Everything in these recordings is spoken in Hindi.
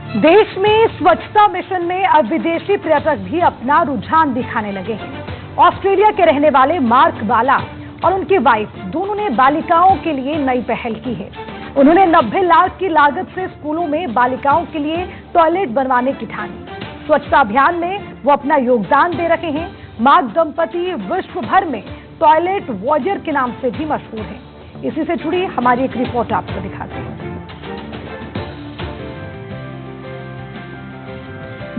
देश में स्वच्छता मिशन में अब विदेशी पर्यटक भी अपना रुझान दिखाने लगे हैं। ऑस्ट्रेलिया के रहने वाले मार्क बाला और उनकी वाइफ दोनों ने बालिकाओं के लिए नई पहल की है। उन्होंने 90 लाख की लागत से स्कूलों में बालिकाओं के लिए टॉयलेट बनवाने की ठानी। स्वच्छता अभियान में वो अपना योगदान दे रहे हैं। मार्क दंपति विश्व भर में टॉयलेट वॉरियर के नाम से भी मशहूर हैं। इसी से जुड़ी हमारी एक रिपोर्ट आपको दिखाते हैं।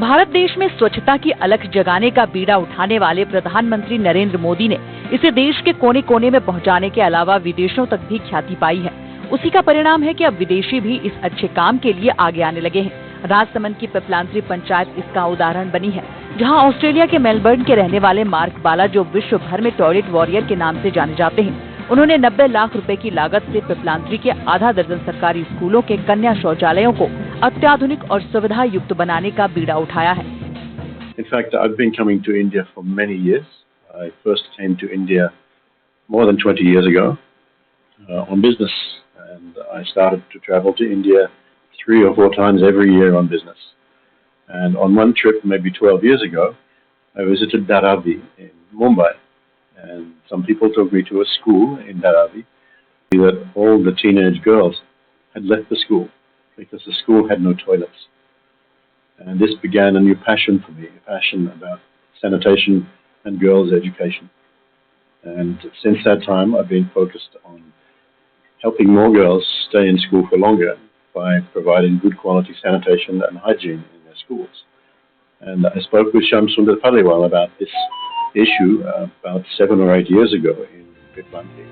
भारत देश में स्वच्छता की अलख जगाने का बीड़ा उठाने वाले प्रधानमंत्री नरेंद्र मोदी ने इसे देश के कोने कोने में पहुंचाने के अलावा विदेशों तक भी ख्याति पाई है। उसी का परिणाम है कि अब विदेशी भी इस अच्छे काम के लिए आगे आने लगे हैं। राजसमंद की पिपलांत्री पंचायत इसका उदाहरण बनी है, जहां ऑस्ट्रेलिया के मेलबर्न के रहने वाले मार्क बाला, जो विश्व भर में टॉयलेट वॉरियर के नाम से जाने जाते हैं, उन्होंने 90 लाख रुपए की लागत से पिपलांत्री के आधा दर्जन सरकारी स्कूलों के कन्या शौचालयों को अत्याधुनिक और सुविधा युक्त बनाने का बीड़ा उठाया है। In fact, I've been coming to India for many years. I first came to India more than 20 years ago on business, and I started to travel to India 3 or 4 times every year on business. And on one trip, maybe 12 years ago, I visited Dharavi in Mumbai. And some people took me to a school in Dharavi that all the teenage girls had left the school because the school had no toilets. And this began a new passion for me, a passion about sanitation and girls' education. And since that time, I've been focused on helping more girls stay in school for longer by providing good quality sanitation and hygiene in their schools. And I spoke with Shyam Sundar Paliwal about this issue about 7 or 8 years ago in Piplandi.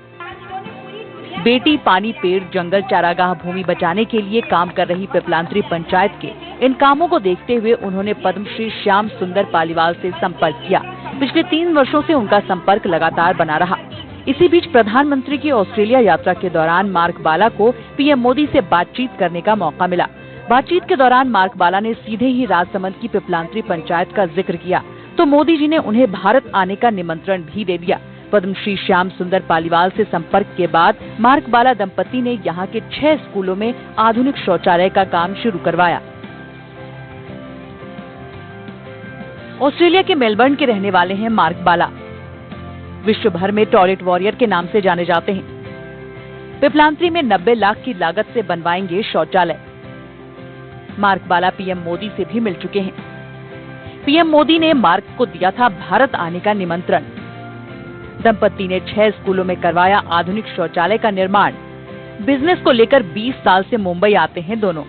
बेटी पानी पेड़ जंगल चारागाह भूमि बचाने के लिए काम कर रही पिपलांत्री पंचायत के इन कामों को देखते हुए उन्होंने पद्मश्री श्याम सुंदर पालीवाल से संपर्क किया। पिछले 3 वर्षों से उनका संपर्क लगातार बना रहा। इसी बीच प्रधानमंत्री की ऑस्ट्रेलिया यात्रा के दौरान मार्क बाला को पीएम मोदी से बातचीत करने का मौका मिला। बातचीत के दौरान मार्क बाला ने सीधे ही राजसमंद की पिपलांत्री पंचायत का जिक्र किया, तो मोदी जी ने उन्हें भारत आने का निमंत्रण भी दे दिया। पद्मश्री श्याम सुंदर पालीवाल से संपर्क के बाद मार्क बाला दंपति ने यहाँ के 6 स्कूलों में आधुनिक शौचालय का काम शुरू करवाया। ऑस्ट्रेलिया के मेलबर्न के रहने वाले हैं मार्क बाला। विश्व भर में टॉयलेट वॉरियर के नाम से जाने जाते हैं। पिपलांत्री में 90 लाख की लागत से बनवाएंगे शौचालय। मार्क बाला पीएम मोदी से भी मिल चुके हैं। पीएम मोदी ने मार्क को दिया था भारत आने का निमंत्रण। दंपति ने 6 स्कूलों में करवाया आधुनिक शौचालय का निर्माण। बिजनेस को लेकर 20 साल से मुंबई आते हैं दोनों।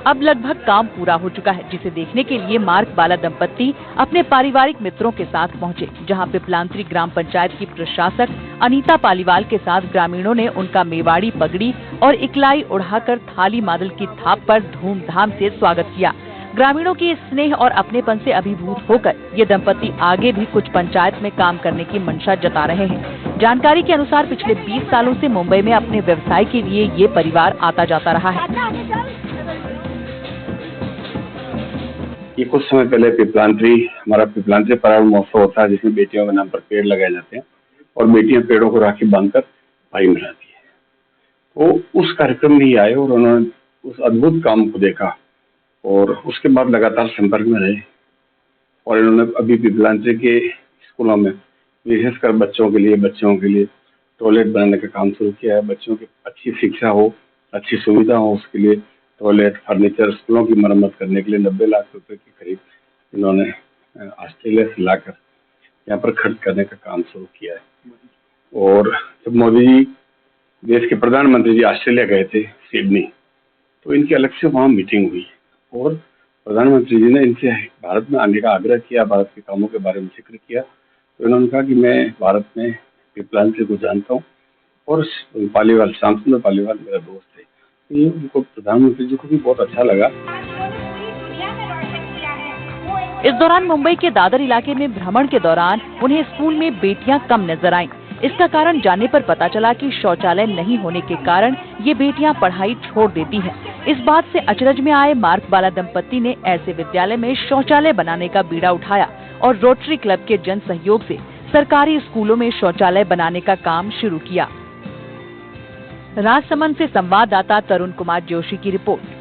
अब लगभग काम पूरा हो चुका है, जिसे देखने के लिए मार्क बाला दंपति अपने पारिवारिक मित्रों के साथ पहुंचे, जहां पिपलांत्री ग्राम पंचायत की प्रशासक अनीता पालीवाल के साथ ग्रामीणों ने उनका मेवाड़ी पगड़ी और इकलाई उड़ाकर थाली मादल की थाप पर धूमधाम से स्वागत किया। ग्रामीणों की स्नेह और अपनेपन से अभिभूत होकर ये दंपति आगे भी कुछ पंचायत में काम करने की मंशा जता रहे हैं। जानकारी के अनुसार पिछले 20 सालों से मुंबई में अपने व्यवसाय के लिए ये परिवार आता जाता रहा है। ये कुछ समय पहले हमारा पिपलांत्री पर्व महोत्सव होता है, जिसमें बेटियों के नाम पर पेड़ लगाए जाते हैं और बेटियां पेड़ों को राखी बांधकर भाई मिलाती है। तो उस कार्यक्रम में ही आए और उन्होंने उस अद्भुत काम को देखा और उसके बाद लगातार संपर्क में रहे। और इन्होंने अभी पिपलांत्री के स्कूलों में विशेषकर बच्चों के लिए टॉयलेट बनाने का काम शुरू किया है। बच्चों की अच्छी शिक्षा हो, अच्छी सुविधा हो, उसके लिए टॉयलेट, फर्नीचर, स्कूलों की मरम्मत करने के लिए 90 लाख रुपए के करीब इन्होंने ऑस्ट्रेलिया से लाकर यहाँ पर खर्च करने का काम शुरू किया है। और जब मोदी जी, देश के प्रधानमंत्री जी ऑस्ट्रेलिया गए थे सिडनी, तो इनकी अलग से वहाँ मीटिंग हुई और प्रधानमंत्री जी ने इनसे भारत में आने का आग्रह किया, भारत के कामों के बारे में जिक्र किया। तो इन्होंने कहा कि मैं भारत में पिपलांत्री को जानता हूँ और पालीवाल, श्याम सुंदर पालीवाल मेरा दोस्त है। ये उनको, प्रधानमंत्री जी को भी बहुत अच्छा लगा। इस दौरान मुंबई के दादर इलाके में भ्रमण के दौरान उन्हें स्कूल में बेटियां कम नजर आईं। इसका कारण जानने पर पता चला कि शौचालय नहीं होने के कारण ये बेटियां पढ़ाई छोड़ देती हैं। इस बात से अचरज में आए मार्क बाला दंपति ने ऐसे विद्यालय में शौचालय बनाने का बीड़ा उठाया और रोटरी क्लब के जन सहयोग से सरकारी स्कूलों में शौचालय बनाने का काम शुरू किया। राजसमंद से संवाददाता तरुण कुमार जोशी की रिपोर्ट।